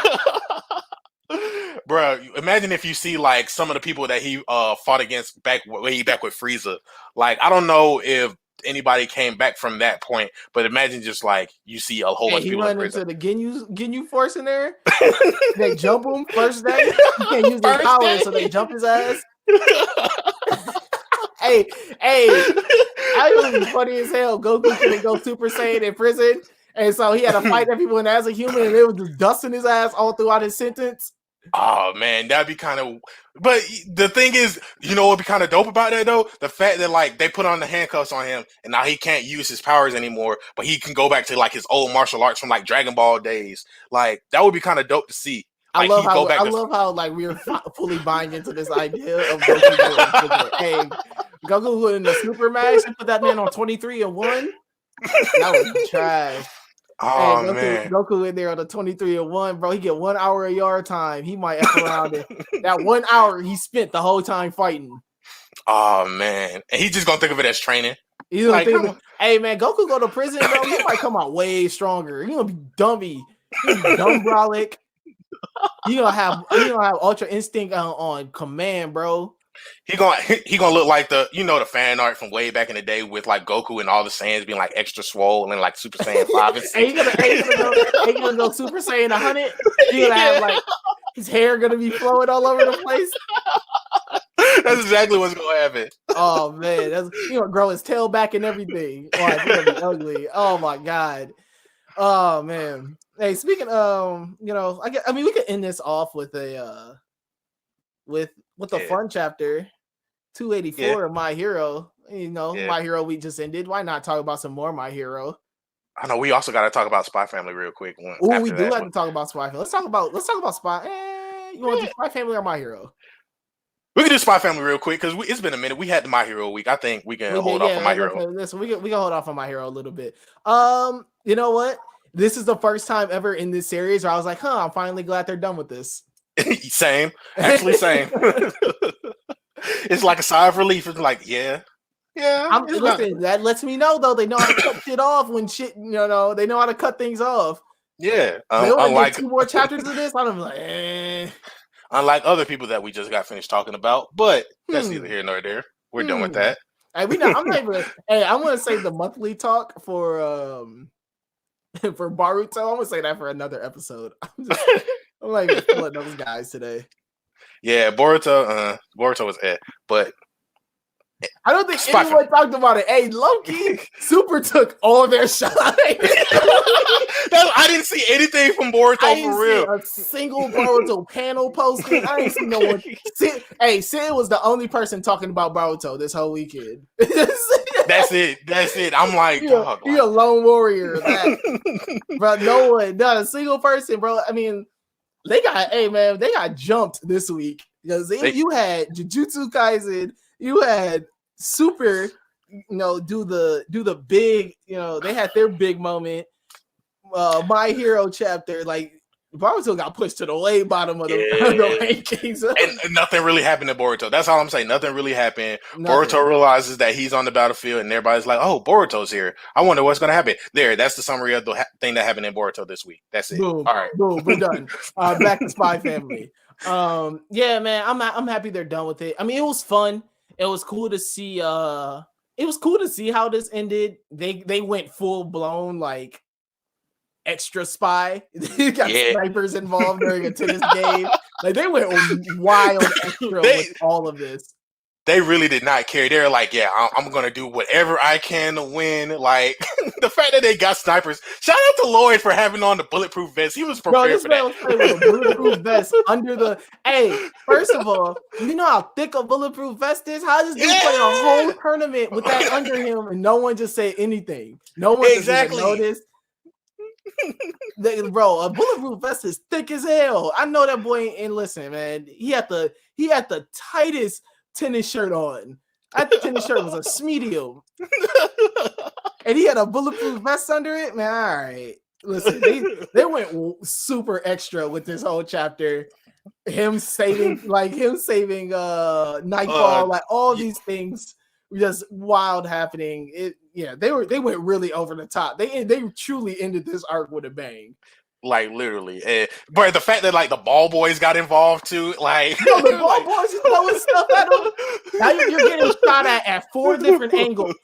Bro, imagine if you see like some of the people that he fought against way back with Frieza. Like, I don't know if anybody came back from that point, but imagine just like you see a whole bunch of people in prison.
He run into the Ginyu Force in there. They jump him first day. He can't use their power, so they jump his ass. hey, I was be funny as hell. Goku couldn't go Super Saiyan in prison, and so he had to fight everyone as a human, and they were just dusting his ass all throughout his sentence.
Oh man, that'd be kind of. But the thing is, what would be kind of dope about that though? The fact that like they put on the handcuffs on him, and now he can't use his powers anymore, but he can go back to like his old martial arts from like Dragon Ball days. Like that would be kind of dope to see. Like,
I love how like we're fully buying into this idea of Goku. Hey, Goku in the super match and put that man on 23-1. That was trash.
Oh
hey,
man,
Goku in there on the 23-1, bro. He get 1 hour of yard time. He might F around it. That 1 hour he spent the whole time fighting.
Oh man, and he's just gonna think of it as training.
He's gonna think, hey man, Goku go to prison, bro. He might come out way stronger. He gonna be dummy. He gonna be dumb brolic. He gonna have Ultra Instinct on command, bro.
He gonna look like the fan art from way back in the day with like Goku and all the Saiyans being like extra swole and like Super Saiyan 5 and 6.
He gonna go Super Saiyan 100. He gonna have like his hair gonna be flowing all over the place.
That's exactly what's gonna happen.
Oh man, he gonna grow his tail back and everything. Oh, it's gonna be ugly. Oh my god. Oh man. Hey, speaking of, I mean, we could end this off with a with a fun chapter, 284 of My Hero. My Hero week just ended. Why not talk about some more My Hero?
I know we also got to talk about Spy Family real quick.
Oh, we do have to talk about Spy Family. Let's talk about Spy. You want to do Spy Family or My Hero?
We can do Spy Family real quick because it's been a minute. We had the My Hero week. I think we can hold off on My Hero.
Listen, we can hold off on My Hero a little bit. You know what? This is the first time ever in this series where I was like, I'm finally glad they're done with this.
Same. Actually, same. It's like a sigh of relief. It's like, yeah.
Listen, that lets me know, though, they know how to cut shit off when shit, they know how to cut things off.
Yeah.
They only get 2 more chapters of this. I'm like,
Unlike other people that we just got finished talking about, but that's neither here nor there. We're done with that.
Hey, I'm not even. Hey, I'm gonna save the monthly talk for Boruto. I'm gonna say that for another episode. I'm like pulling those guys today.
Yeah, Boruto was but
I don't think anyone talked about it. Hey, Loki, Super took all their shine.
I didn't see anything from Boruto for real.
A single Boruto panel posted. I didn't see no one. Sid was the only person talking about Boruto this whole weekend.
That's it. I'm like,
he a lone warrior. Bro, no one, not a single person, bro. I mean, they got jumped this week because you had Jujutsu Kaisen, you had Super, do the big, they had their big moment. My Hero chapter, like Boruto got pushed to the way bottom of the rankings.
And nothing really happened to Boruto. That's all I'm saying. Nothing really happened. Boruto realizes that he's on the battlefield and everybody's like, oh, Boruto's here. I wonder what's going to happen. That's the summary of the thing that happened in Boruto this week. That's it.
Boom.
All right.
Boom. We're done. Back to Spy Family. Yeah, man, I'm happy they're done with it. I mean, it was fun. It was cool to see. It was cool to see how this ended. They went full blown like extra spy. They got snipers involved during a tennis game. Like they went wild extra with all of this.
they really did not care. They're like, yeah, I'm gonna do whatever I can to win. Like the fact that they got snipers. Shout out to Lloyd for having on the bulletproof vest. He was prepared
This
for
man
that.
was playing with a bulletproof vest under the. Hey, first of all, you know how thick a bulletproof vest is? How does this dude play a whole tournament with that under him and no one just say anything? No one just even noticed. Bro, a bulletproof vest is thick as hell. I know that boy. And listen, man, he had the tightest tennis shirt on. That tennis shirt was a medium, and he had a bulletproof vest under it. Man, all right. Listen, they went super extra with this whole chapter. Him saving Nightfall, like all these things just wild happening. They went really over the top. They truly ended this arc with a bang.
Like literally, but the fact that like the ball boys got involved too, like
the ball boys is throwing stuff at them. Now you're getting shot at 4 different angles,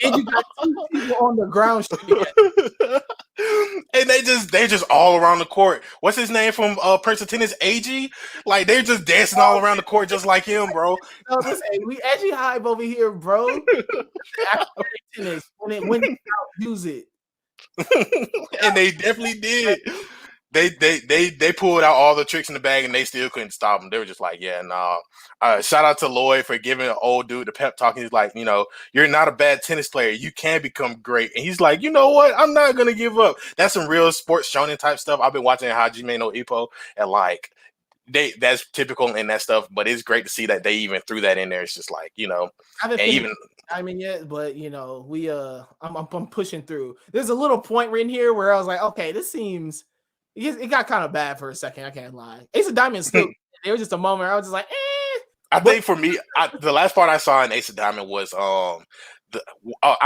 and you got 2 people on the ground
and they just all around the court. What's his name from Prince of Tennis? AG? Like they're just dancing all around the court just like him, bro.
No, listen, we edgy hype over here, bro. Tennis when they use it.
And they definitely did. They pulled out all the tricks in the bag and they still couldn't stop them. They were just like, yeah, nah. Shout out to Lloyd for giving an old dude the pep talk. He's like, you're not a bad tennis player. You can become great. And he's like, you know what? I'm not gonna give up. That's some real sports shonen type stuff. I've been watching Hajime no Ippo and like that's typical in that stuff, but it's great to see that they even threw that in there. It's just like,
but I'm pushing through. There's a little point right in here where I was like, okay, this seems it got kind of bad for a second. I can't lie. Ace of Diamonds too. There was just a moment where I was just like,
I think for me, the last part I saw in Ace of Diamond was I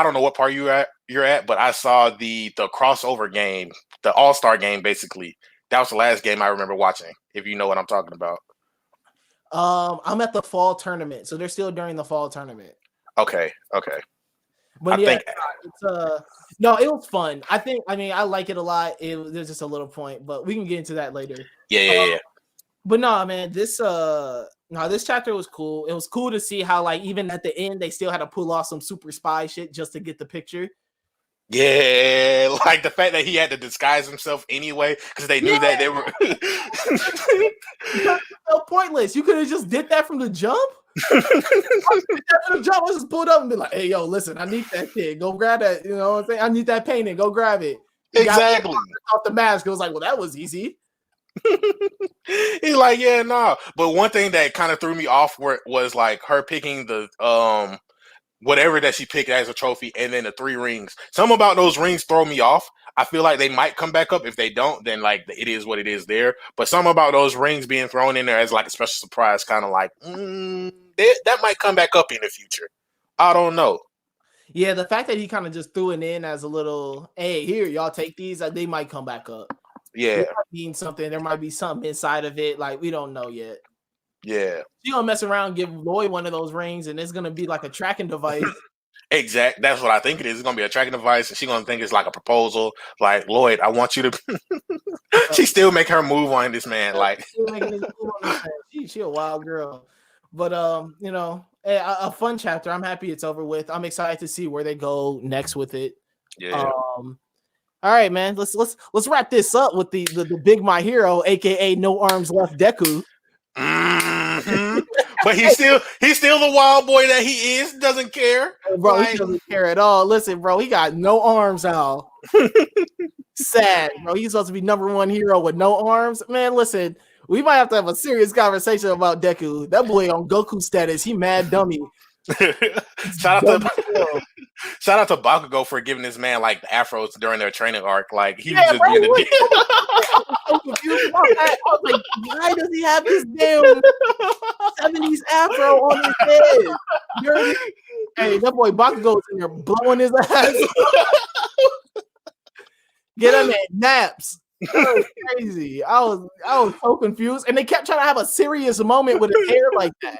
don't know what part you're at, but I saw the crossover game, the All-Star game, basically. That was the last game I remember watching, if you know what I'm talking about.
I'm at the fall tournament, so they're still during the fall tournament.
Okay.
But it was fun. I like it a lot. There's just a little point, but we can get into that later.
Yeah.
But no, man, this chapter was cool. It was cool to see how like even at the end they still had to pull off some super spy shit just to get the picture.
Yeah, like the fact that he had to disguise himself anyway because they knew that they were
so pointless. You could have just did that from the jump. I just pulled up and be like, "Hey, yo, listen, I need that shit. Go grab that. You know what I'm saying? I need that painting. Go grab it."
Exactly.
Off the mask, it was like, "Well, that was easy."
He's like, "Yeah, no." But one thing that kind of threw me off was like her picking the whatever that she picked as a trophy, and then the 3 rings. Something about those rings throw me off. I feel like they might come back up. If they don't, then like it is what it is there. But something about those rings being thrown in there as like a special surprise, kind of like that might come back up in the future. I don't know.
Yeah, the fact that he kind of just threw it in as a little, hey, here, y'all take these. They might come back up.
Yeah,
it might mean something. There might be something inside of it. Like we don't know yet.
Yeah,
she gonna mess around, give Lloyd one of those rings, and it's gonna be like a tracking device.
Exact. That's what I think it is. It's gonna be a tracking device, and she's gonna think it's like a proposal. Like Lloyd, I want you to. She still make her move on this man. Like
she a wild girl, but a fun chapter. I'm happy it's over with. I'm excited to see where they go next with it.
Yeah.
All right, man. Let's wrap this up with the big my hero, aka No Arms Left Deku.
Mm-hmm. But he's still the wild boy that he is. Doesn't care,
bro. He doesn't care at all. Listen, bro, he got no arms out. Sad, bro. He's supposed to be number 1 hero with no arms. Man, listen, we might have to have a serious conversation about Deku. That boy on Goku status. He mad dummy.
Shout out to Bakugo for giving this man like the afros during their training arc. Like he was just being
I was like, why does he have this damn 70s afro on his head? Hey, that boy Bakugo's in there blowing his ass. Get him at naps. That was crazy. I was so confused, and they kept trying to have a serious moment with his hair like that.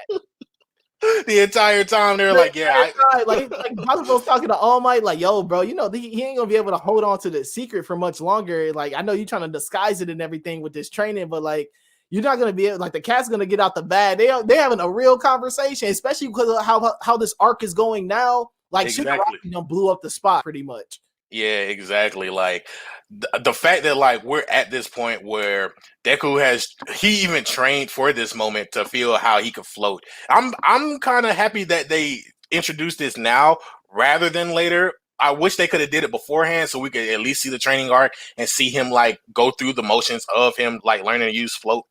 The entire time they're like, yeah,
like Bakugo's talking to All Might, like, yo, bro, he ain't gonna be able to hold on to the secret for much longer. Like, I know you're trying to disguise it and everything with this training, but like, you're not gonna be able, like the cat's gonna get out the bag. They having a real conversation, especially because of how this arc is going now. Like
Exactly.
Shigaraki blew up the spot pretty much.
Yeah, exactly. Like the fact that like we're at this point where Deku he even trained for this moment to feel how he could float. I'm kind of happy that they introduced this now rather than later. I wish they could have did it beforehand so we could at least see the training arc and see him like go through the motions of him like learning to use float.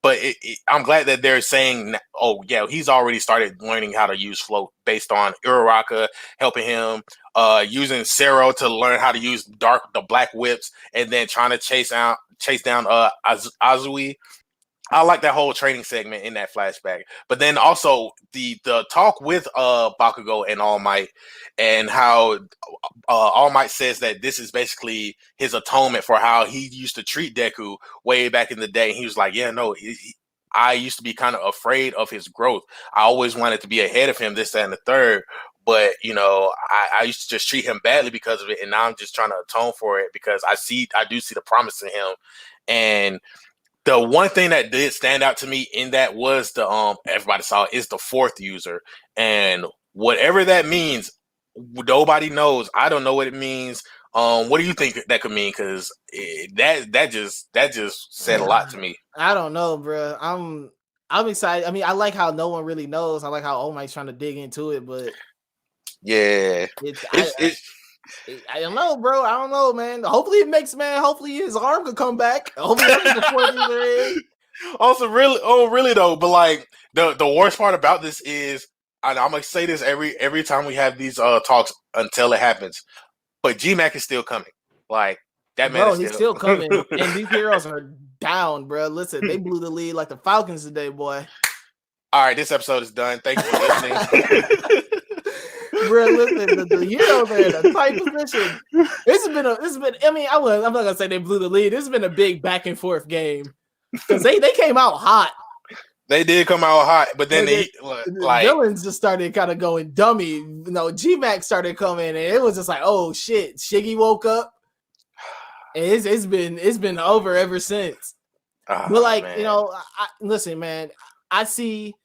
But I'm glad that they're saying, oh, yeah, he's already started learning how to use float based on Uraraka helping him, using Sero to learn how to use the black whips, and then trying to chase down Azui. I like that whole training segment in that flashback. But then also the talk with Bakugo and All Might, and how All Might says that this is basically his atonement for how he used to treat Deku way back in the day. He was like, yeah, no, I used to be kind of afraid of his growth. I always wanted to be ahead of him, this, that, and the third. But, you know, I used to just treat him badly because of it. And now I'm just trying to atone for it because I do see the promise in him. And the one thing that did stand out to me in that was the everybody saw is the fourth user, and whatever that means, nobody knows. I don't know what it means. What do you think that could mean? Because that just said a lot to me.
I don't know, bro. I'm excited. I mean, I like how no one really knows. I like how All Might's trying to dig into it, but
yeah,
I don't know, bro. I don't know, man. Hopefully it makes, man. Hopefully his arm could come back. Hopefully that's the fourth user.
Also, really though. But like the worst part about this is, and I'm gonna say this every time we have these talks until it happens. But GMAC is still coming. Like that man,
he's still coming, and these heroes are down, bro. Listen, they blew the lead like the Falcons today, boy.
All right, this episode is done. Thank you for listening.
Bro, listen, the heroes are in a tight position. It's been. I mean, I'm not gonna say they blew the lead. This has been a big back and forth game because they came out hot.
They did come out hot, but then the
villains just started kind of going dummy. You know, GMAC started coming, and it was just like, oh shit, Shiggy woke up, and it's been over ever since. But like, man. You know, listen, man, I see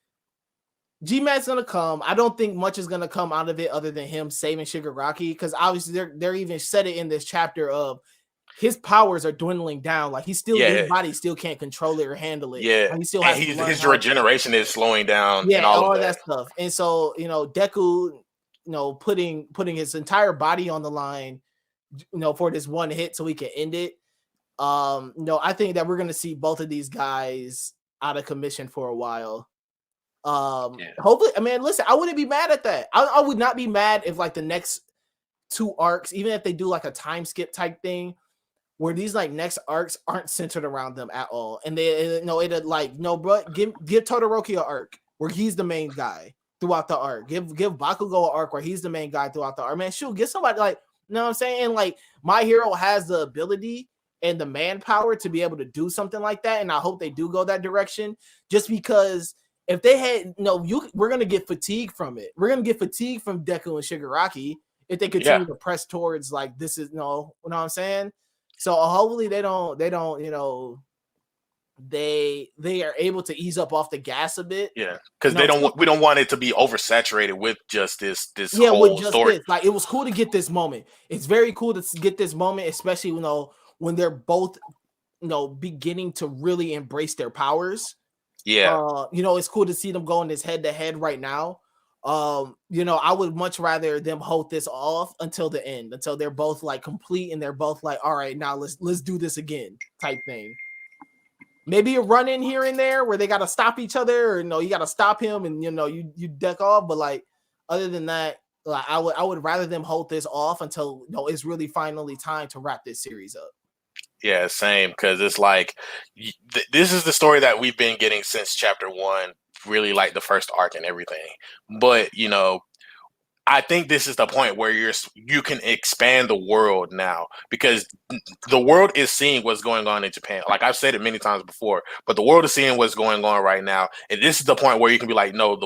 GMAC's gonna come. I don't think much is gonna come out of it other than him saving Shigaraki, because obviously they're even said it in this chapter of his powers are dwindling down. Like his body still can't control it or handle it.
Yeah,
like, he still
has his regeneration is slowing down.
Yeah,
and all of that
stuff. And so, you know, Deku, you know, putting his entire body on the line, you know, for this one hit so he can end it. You know, I think that we're gonna see both of these guys out of commission for a while. Hopefully, I mean, listen, I wouldn't be mad at that. I would not be mad if like the next two arcs, even if they do like a time skip type thing, where these like next arcs aren't centered around them at all, and they it'd like, no, bro, give Todoroki an arc where he's the main guy throughout the arc. Give Bakugo an arc where he's the main guy throughout the arc. Man, shoot, get somebody like, you know what I'm saying? Like My Hero has the ability and the manpower to be able to do something like that, and I hope they do go that direction. Just because if they had we're gonna get fatigued from it. We're gonna get fatigued from Deku and Shigaraki if they continue to press towards like this is you know what I'm saying. So hopefully they don't, you know, they are able to ease up off the gas a bit.
Yeah, because we don't want it to be oversaturated with just this whole story.
Like it was cool to get this moment. It's very cool to get this moment, especially when they're both beginning to really embrace their powers.
Yeah,
it's cool to see them going this head to head right now. I would much rather them hold this off until the end, until they're both like complete and they're both like, all right, now let's do this again type thing. Maybe a run in here and there where they got to stop each other, or you got to stop him and you deck off. But like other than that, like I would rather them hold this off until it's really finally time to wrap this series up.
Yeah, same, because it's like this is the story that we've been getting since chapter 1. Really like the first arc and everything, but I think this is the point where you can expand the world now, because the world is seeing what's going on in Japan. Like I've said it many times before, but the world is seeing what's going on right now, and this is the point where you can be like, no,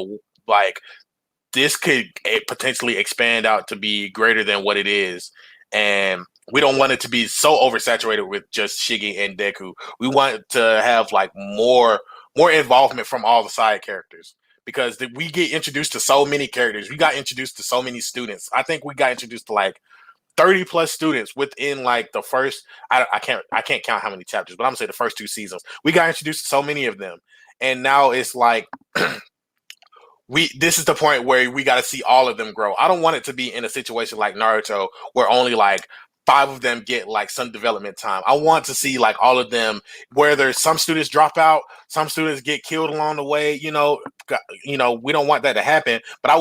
this could potentially expand out to be greater than what it is. And we don't want it to be so oversaturated with just Shiggy and Deku. We want to have like more involvement from all the side characters because we get introduced to so many characters. We got introduced to so many students. I think we got introduced to like 30 plus students within like the first. I can't count how many chapters, but I'm gonna say the first 2 seasons. We got introduced to so many of them, and now it's like. This is the point where we got to see all of them grow. I don't want it to be in a situation like Naruto where only like 5 of them get like some development time. I want to see like all of them where there's some students drop out, some students get killed along the way. We don't want that to happen, but I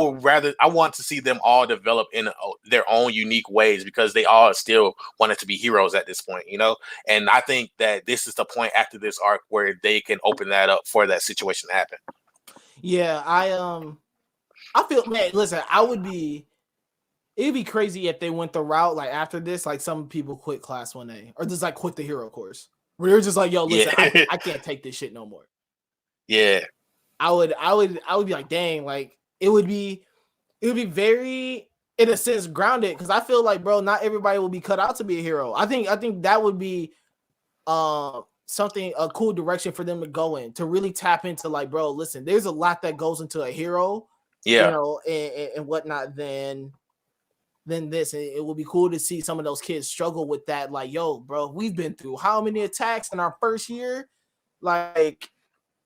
want to see them all develop in their own unique ways because they all still wanted to be heroes at this point, and I think that this is the point after this arc where they can open that up for that situation to happen.
Yeah, I feel, man, listen, it'd be crazy if they went the route like after this, like some people quit class 1A or just like quit the hero course. Where they're just like, yo, listen, yeah. I can't take this shit no more.
Yeah.
I would be like, dang, like it would be very, in a sense, grounded, because I feel like, bro, not everybody will be cut out to be a hero. I think that would be a cool direction for them to go in, to really tap into like, bro, listen, there's a lot that goes into a hero, and whatnot than this. And it will be cool to see some of those kids struggle with that. Like, yo, bro, we've been through how many attacks in our first year? Like,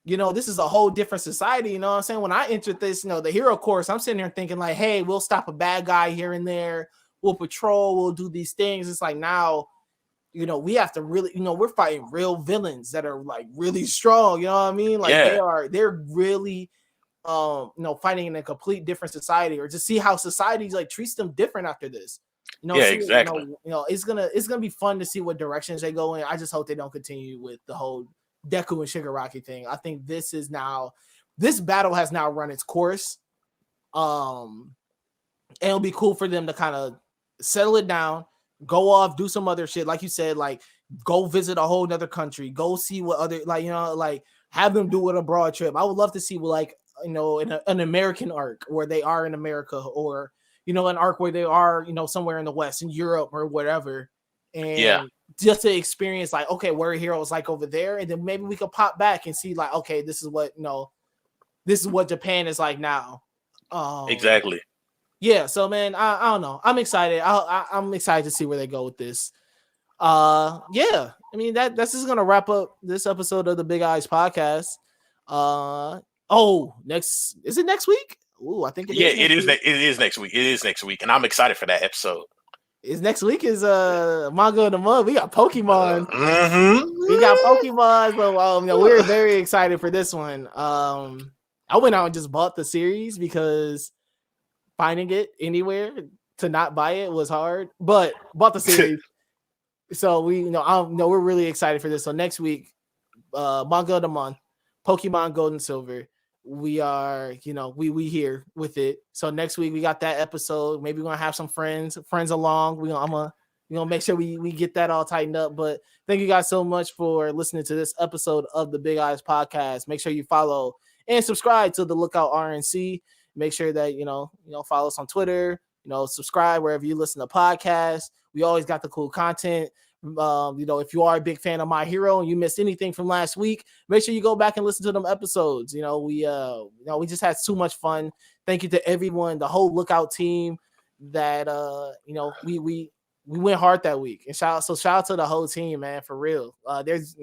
this is a whole different society. You know what I'm saying? When I entered this, the hero course, I'm sitting here thinking like, hey, we'll stop a bad guy here and there. We'll patrol. We'll do these things. It's like now, we have to really, we're fighting real villains that are like really strong. You know what I mean? Like they're really, fighting in a complete different society, or just see how society like treats them different after this.
Exactly.
It's gonna be fun to see what directions they go in. I just hope they don't continue with the whole Deku and Shigaraki thing. I think this battle has now run its course. And it'll be cool for them to kind of settle it down, go off, do some other shit. Like you said, like go visit a whole nother country, go see what other, like have them do it abroad trip. I would love to see like, in an American arc where they are in America, or, an arc where they are, somewhere in the West, in Europe or whatever. And just to experience like, okay, what are heroes like over there? And then maybe we could pop back and see like, okay, this is what Japan is like now.
Exactly.
Yeah, so man, I don't know. I'm excited. I'm excited to see where they go with this. Yeah, I mean that's just gonna wrap up this episode of the Big Eyes podcast. Is it next week? Ooh, I think it is.
Yeah, it is next week. It is next week, and I'm excited for that episode.
Is next week is manga of the month. We got Pokemon.
Mm-hmm.
We got Pokemon, so we're very excited for this one. I went out and just bought the series because finding it anywhere to not buy it was hard, but bought the series. So we're really excited for this. So next week, manga of the month, Pokemon Gold and Silver. We are, we here with it. So next week we got that episode. Maybe we're gonna have some friends along. I'm gonna make sure we get that all tightened up. But thank you guys so much for listening to this episode of the Big Eyes podcast. Make sure you follow and subscribe to the Lookout RNC. Make sure that follow us on Twitter. Subscribe wherever you listen to podcasts. We always got the cool content. If you are a big fan of My Hero and you missed anything from last week, make sure you go back and listen to them episodes. We just had too much fun. Thank you to everyone, the whole Lookout team that we went hard that week. And shout out to the whole team, man, for real. There's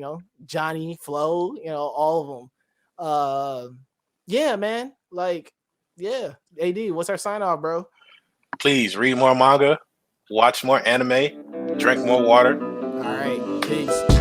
Johnny, Flo, all of them. Yeah, man. Like, yeah. AD, what's our sign off, bro?
Please read more manga, watch more anime, drink more water.
All right. Peace.